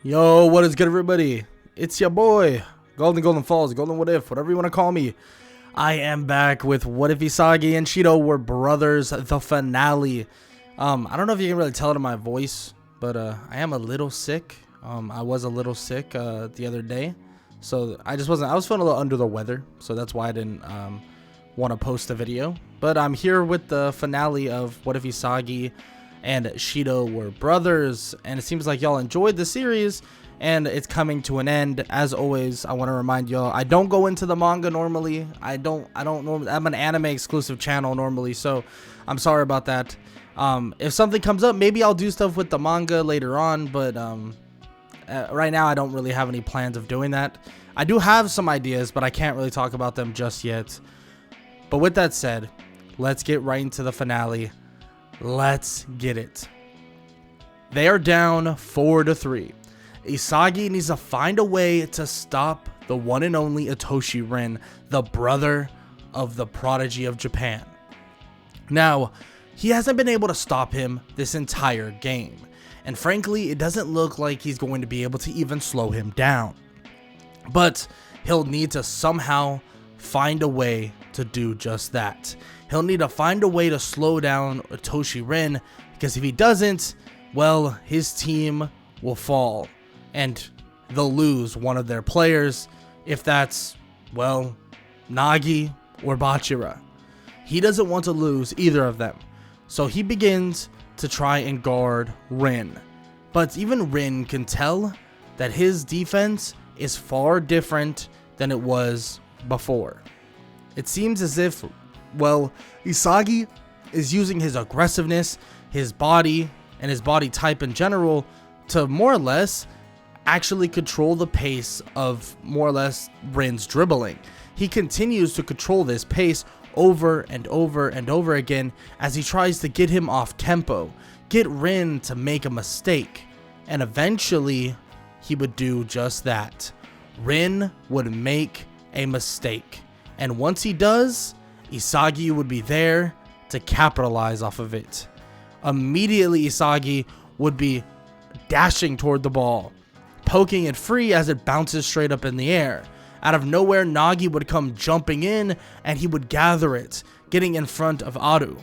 Yo, what is good, everybody? It's your boy, Golden Falls, Golden What If, whatever you want to call me. I am back with What If Isagi and Shido Were Brothers, the finale. I don't know if you can really tell it in my voice, but I am a little sick. I was a little sick the other day, so I was feeling a little under the weather, so that's why I didn't want to post a video. But I'm here with the finale of What If Isagi and Shido Were Brothers, and it seems like y'all enjoyed the series, and it's coming to an end. As always, I want to remind y'all, I don't go into the manga normally. I don't normally. I'm an anime exclusive channel normally, so I'm sorry about that. If something comes up, maybe I'll do stuff with the manga later on, but right now I don't really have any plans of doing that. I do have some ideas, but I can't really talk about them just yet. But with that said, let's get right into the finale. Let's get it. They are down 4-3. Isagi needs to find a way to stop the one and only Itoshi Rin, the brother of the prodigy of Japan. Now, he hasn't been able to stop him this entire game, and frankly, it doesn't look like he's going to be able to even slow him down. But he'll need to somehow find a way to do just that. He'll need to find a way to slow down Itoshi Rin, because if he doesn't, well, his team will fall and they'll lose one of their players, if that's, well, Nagi or Bachira. He doesn't want to lose either of them, so he begins to try and guard Rin. But even Rin can tell that his defense is far different than it was before. It seems as if, well, Isagi is using his aggressiveness, his body, and his body type in general to more or less actually control the pace of more or less Rin's dribbling. He continues to control this pace over and over and over again as he tries to get him off tempo, get Rin to make a mistake, and eventually he would do just that. Rin would make a mistake, and once he does, Isagi would be there to capitalize off of it. Immediately, Isagi would be dashing toward the ball, poking it free as it bounces straight up in the air. Out of nowhere, Nagi would come jumping in and he would gather it, getting in front of Aru.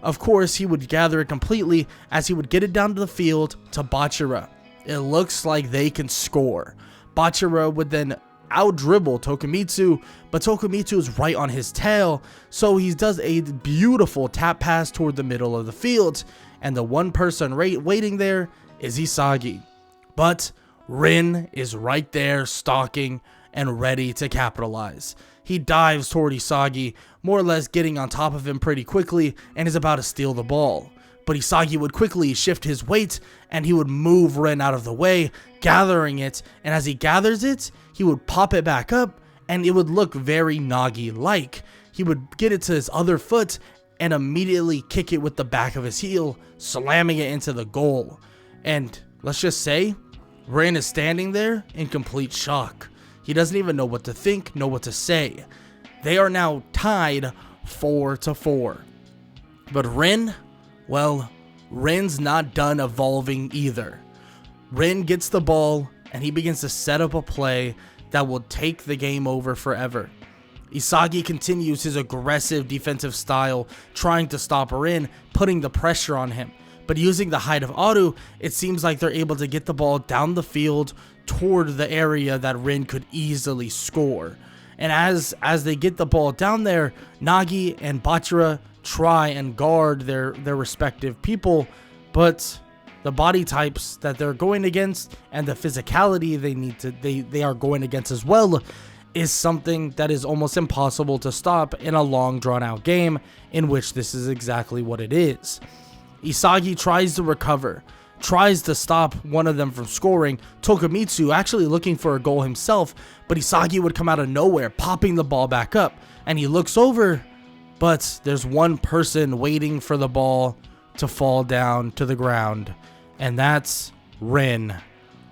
Of course, he would gather it completely as he would get it down to the field to Bachira. It looks like they can score. Bachira would then out-dribble Tokumitsu, but Tokumitsu is right on his tail, so he does a beautiful tap pass toward the middle of the field, and the one person waiting there is Isagi. But Rin is right there stalking and ready to capitalize. He dives toward Isagi, more or less getting on top of him pretty quickly, and is about to steal the ball. But Isagi would quickly shift his weight and he would move Rin out of the way, gathering it, and as he gathers it, he would pop it back up and it would look very Nagi-like. He would get it to his other foot and immediately kick it with the back of his heel, slamming it into the goal. And let's just say, Rin is standing there in complete shock. He doesn't even know what to think, know what to say. They are now tied 4-4. But Rin, well, Rin's not done evolving either. Rin gets the ball and he begins to set up a play that will take the game over forever. Isagi continues his aggressive defensive style, trying to stop Rin, putting the pressure on him. But using the height of Aru, it seems like they're able to get the ball down the field toward the area that Rin could easily score. And as they get the ball down there, Nagi and Bachira try and guard their respective people, but the body types that they're going against and the physicality they are going against as well is something that is almost impossible to stop in a long drawn out game, in which this is exactly what it is. Isagi tries to recover, tries to stop one of them from scoring, Tokumitsu actually looking for a goal himself, but Isagi would come out of nowhere, popping the ball back up, and he looks over, but there's one person waiting for the ball to fall down to the ground, and that's Rin.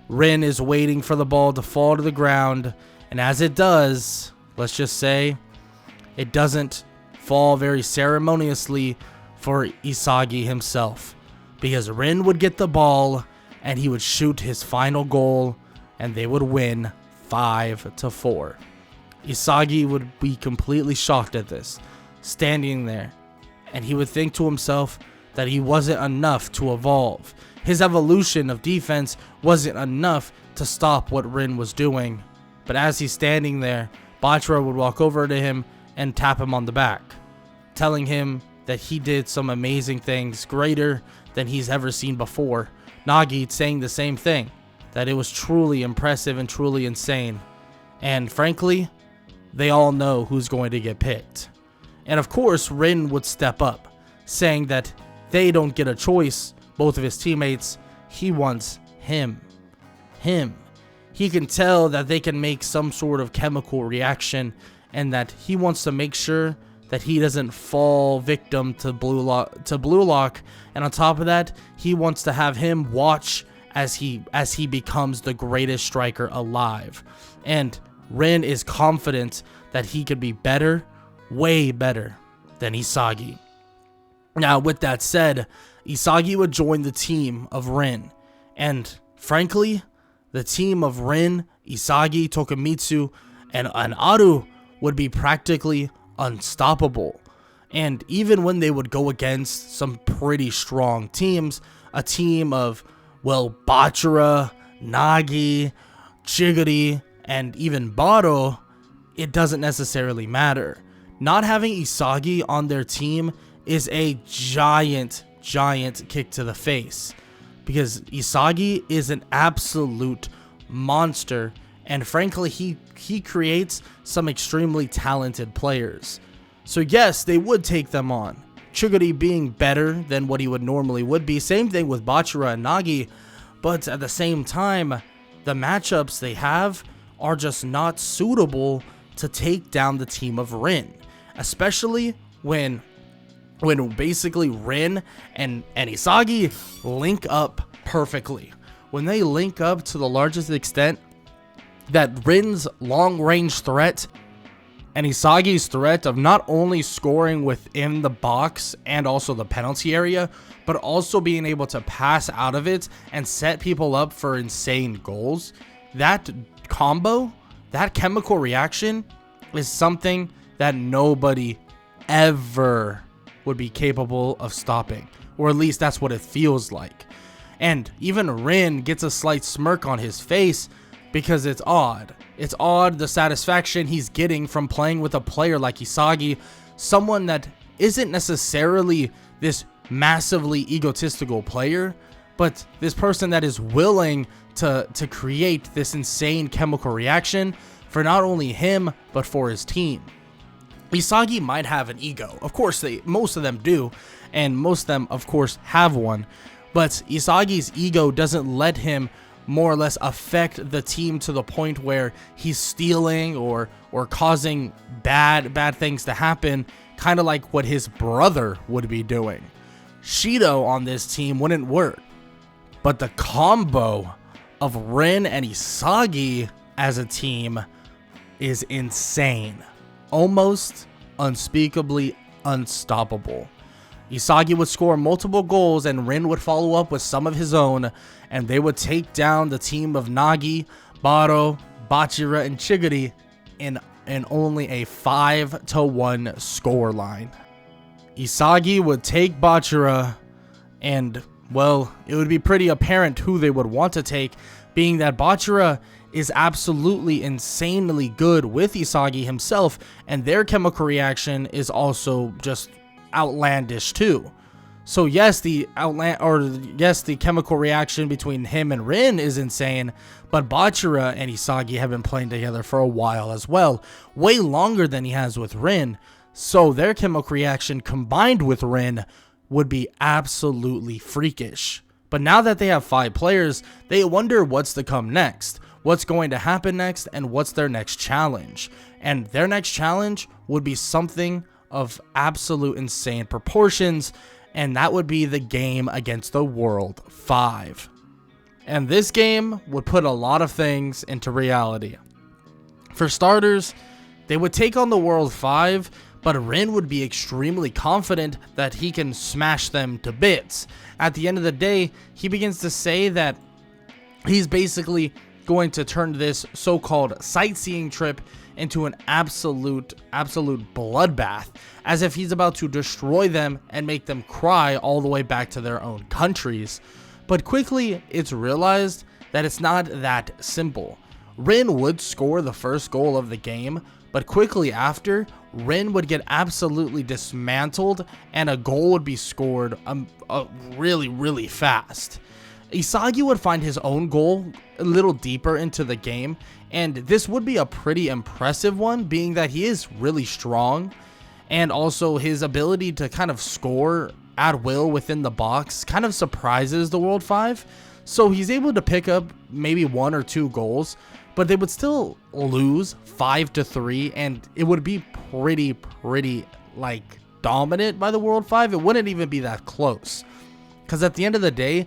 Rin is waiting for the ball to fall to the ground, and as it does, let's just say, it doesn't fall very ceremoniously for Isagi himself, because Rin would get the ball and he would shoot his final goal, and they would win 5-4. Isagi would be completely shocked at this, standing there, and he would think to himself that he wasn't enough to evolve. His evolution of defense wasn't enough to stop what Rin was doing. But as he's standing there, Bachira would walk over to him and tap him on the back, telling him that he did some amazing things, greater than he's ever seen before. Nagi saying the same thing, that it was truly impressive and truly insane. And frankly, they all know who's going to get picked. And of course, Rin would step up, saying that they don't get a choice, both of his teammates. He wants him. He can tell that they can make some sort of chemical reaction, and that he wants to make sure that he doesn't fall victim to blue lock. And on top of that, he wants to have him watch as he becomes the greatest striker alive. And Rin is confident that he could be better, way better than Isagi. Now, with that said, Isagi would join the team of Rin, and frankly, the team of Rin, Isagi, Tokumitsu, and Aru would be practically unstoppable. And even when they would go against some pretty strong teams, a team of, well, Bachira, Nagi, Chigiri, and even Baro, it doesn't necessarily matter. Not having Isagi on their team is a giant kick to the face, because Isagi is an absolute monster, and frankly, he creates some extremely talented players. So yes, they would take them on. Chigiri being better than what he would normally would be. Same thing with Bachira and Nagi, but at the same time, the matchups they have are just not suitable to take down the team of Rin, especially when basically Rin and Isagi link up perfectly. When they link up to the largest extent that Rin's long-range threat and Isagi's threat of not only scoring within the box and also the penalty area, but also being able to pass out of it and set people up for insane goals, that combo, that chemical reaction is something that nobody ever would be capable of stopping, or at least that's what it feels like. And even Rin gets a slight smirk on his face because it's odd. It's odd the satisfaction he's getting from playing with a player like Isagi, someone that isn't necessarily this massively egotistical player, but this person that is willing to create this insane chemical reaction for not only him, but for his team. Isagi might have an ego. Of course, most of them do, and most of them, of course, have one. But Isagi's ego doesn't let him more or less affect the team to the point where he's stealing or causing bad things to happen, kind of like what his brother would be doing. Shido on this team wouldn't work, but the combo of Rin and Isagi as a team is insane. Almost unspeakably unstoppable. Isagi would score multiple goals and Rin would follow up with some of his own, and they would take down the team of Nagi, Baro, Bachira, and Chigiri in only a 5-1 scoreline. Isagi would take Bachira, and, well, it would be pretty apparent who they would want to take, being that Bachira is absolutely insanely good with Isagi himself, and their chemical reaction is also just outlandish too. So yes, the chemical reaction between him and Rin is insane, but Bachira and Isagi have been playing together for a while as well, way longer than he has with Rin. So their chemical reaction combined with Rin would be absolutely freakish. But now that they have 5 players, they wonder what's to come next. What's going to happen next, and what's their next challenge. And their next challenge would be something of absolute insane proportions, and that would be the game against the World 5. And this game would put a lot of things into reality. For starters, they would take on the World 5, but Rin would be extremely confident that he can smash them to bits. At the end of the day, he begins to say that He's basically going to turn this so-called sightseeing trip into an absolute bloodbath, as if he's about to destroy them and make them cry all the way back to their own countries. But quickly, it's realized that it's not that simple. Rin would score the first goal of the game, but quickly after, Rin would get absolutely dismantled and a goal would be scored really fast. Isagi would find his own goal a little deeper into the game, and this would be a pretty impressive one, being that he is really strong, and also his ability to kind of score at will within the box kind of surprises the World 5. So he's able to pick up maybe 1 or 2 goals, but they would still lose 5-3, and it would be pretty like dominant by the World 5. It wouldn't even be that close, because at the end of the day,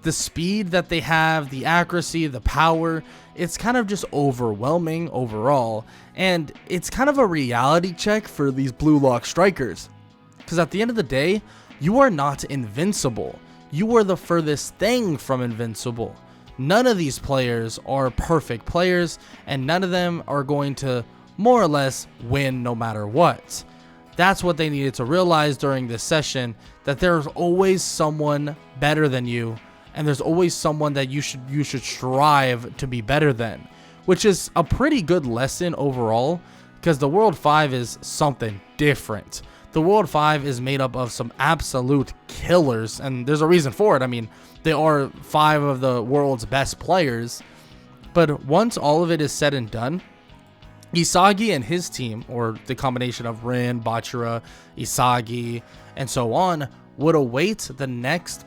the speed that they have, the accuracy, the power, it's kind of just overwhelming overall. And it's kind of a reality check for these Blue Lock strikers, because at the end of the day, you are not invincible. You are the furthest thing from invincible. None of these players are perfect players, and none of them are going to more or less win no matter what. That's what they needed to realize during this session, that there's always someone better than you, and there's always someone that you should strive to be better than, which is a pretty good lesson overall, because the World 5 is something different. The World 5 is made up of some absolute killers, and there's a reason for it. I mean, they are 5 of the world's best players, but once all of it is said and done, Isagi and his team, or the combination of Rin, Bachira, Isagi, and so on, would await the next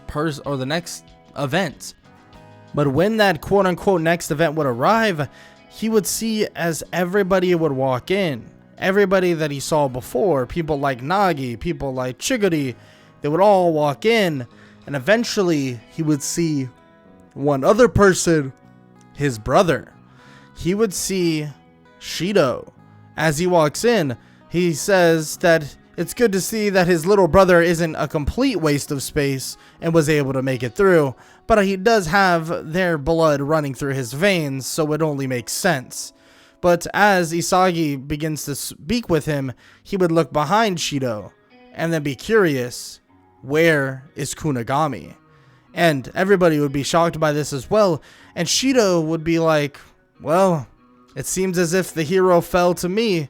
event. But when that quote-unquote next event would arrive, he would see as everybody would walk in, everybody that he saw before, people like Nagi, people like Chiguri, they would all walk in, and eventually he would see one other person, his brother. He would see Shido. As he walks in, he says that it's good to see that his little brother isn't a complete waste of space and was able to make it through, but he does have their blood running through his veins, so it only makes sense. But as Isagi begins to speak with him, he would look behind Shido and then be curious, where is Kunigami? And everybody would be shocked by this as well, and Shido would be like, well, it seems as if the hero fell to me,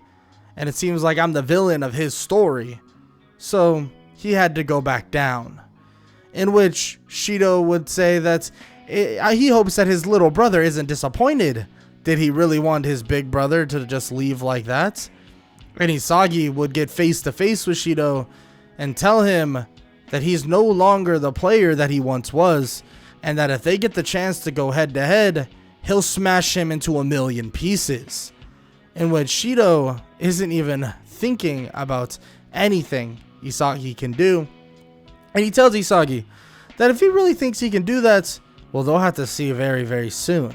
and it seems like I'm the villain of his story. So he had to go back down. In which Shido would say that he hopes that his little brother isn't disappointed. Did he really want his big brother to just leave like that? And Isagi would get face to face with Shido and tell him that he's no longer the player that he once was, and that if they get the chance to go head to head, he'll smash him into 1,000,000 pieces. In which Shido isn't even thinking about anything Isagi can do. And he tells Isagi that if he really thinks he can do that, well, they'll have to see very soon.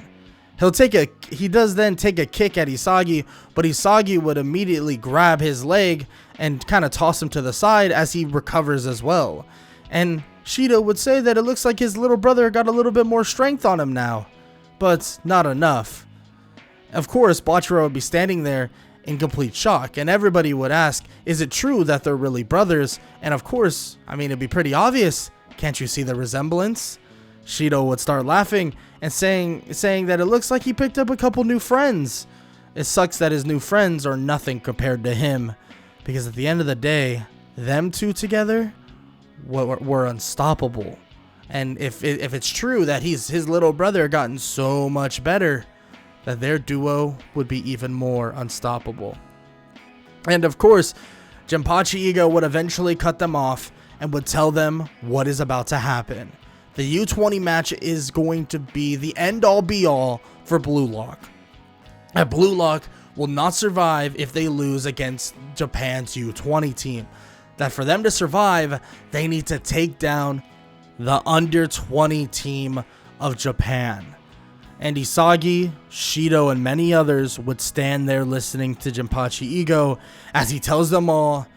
He does then take a kick at Isagi, but Isagi would immediately grab his leg and kind of toss him to the side as he recovers as well. And Shido would say that it looks like his little brother got a little bit more strength on him now, but not enough. Of course, Bachira would be standing there in complete shock, and everybody would ask, is it true that they're really brothers? And of course, I mean, it'd be pretty obvious. Can't you see the resemblance? Shido would start laughing and saying that it looks like he picked up a couple new friends. It sucks that his new friends are nothing compared to him, because at the end of the day, them two together were unstoppable. And if it's true that his little brother gotten so much better, that their duo would be even more unstoppable. And of course, Jinpachi Ego would eventually cut them off and would tell them what is about to happen. The U20 match is going to be the end-all be-all for Blue Lock. And Blue Lock will not survive if they lose against Japan's U20 team. That for them to survive, they need to take down the under-20 team of Japan. And Isagi, Shido, and many others would stand there listening to Jinpachi Ego as he tells them all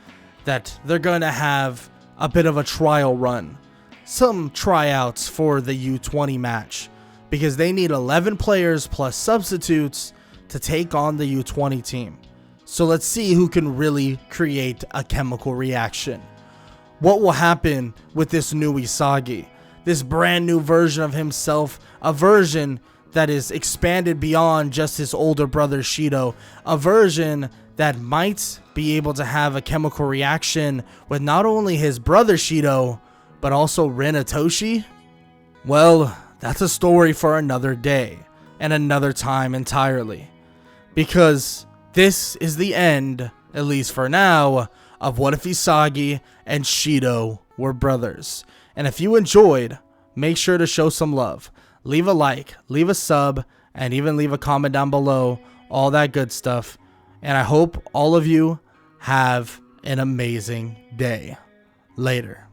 that they're going to have a bit of a trial run. Some tryouts for the U20 match. because they need 11 players plus substitutes to take on the U20 team. So let's see who can really create a chemical reaction. What will happen with this new Isagi? This brand new version of himself, a version that is expanded beyond just his older brother Shido, a version that might be able to have a chemical reaction with not only his brother Shido, but also Rin Itoshi? Well, that's a story for another day and another time entirely. Because this is the end, at least for now, of What If Isagi and Shido Were Brothers. And if you enjoyed, make sure to show some love. Leave a like, leave a sub, and even leave a comment down below. All that good stuff. And I hope all of you have an amazing day. Later.